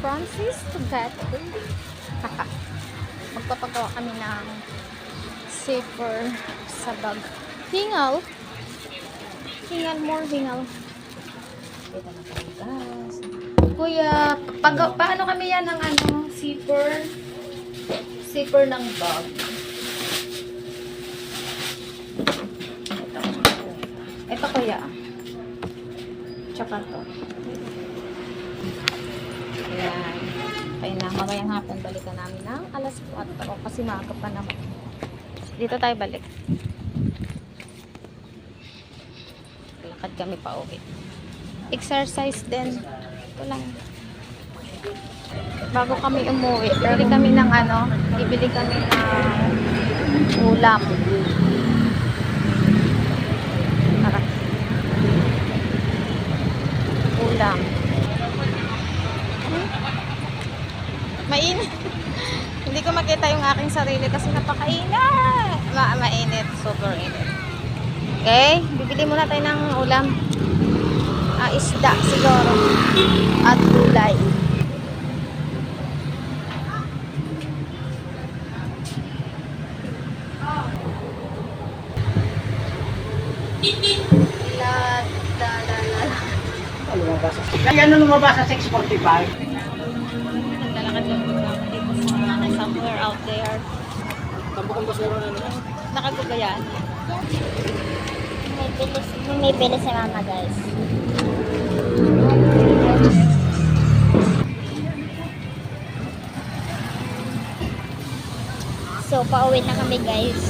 Francis together. Magpapagawa kami ng zipper sa bag. Hingal. Hingal, more hingal. Kita na tayo, guys. Kuya, paano kami yan ng ano, zipper? Zipper ng bag. Ito kuya. Tsaka to. Ayan. Kaya na, mamayang hapon balikan namin ng alas 4 kasi maaga pa naman. Dito tayo balik. Lakad kami pa uwi. Exercise din. Ito lang. Bago kami umuwi, bili kami ng ano, bibili kami ng ulam. Tara. Ulam. Mainit. Hindi ko makita yung aking sarili kasi napakainit. Mainit. Super init. Okay? Bibili muna tayo ng ulam. Isda siguro. At gulay. Kaya ano lumabas sa 6:45? Naglalakad lang po namin dito sa somewhere out there. Tambukang basura na naman. Nakagugayaan. Bumibili si mama, guys. So, pauwi na kami, guys.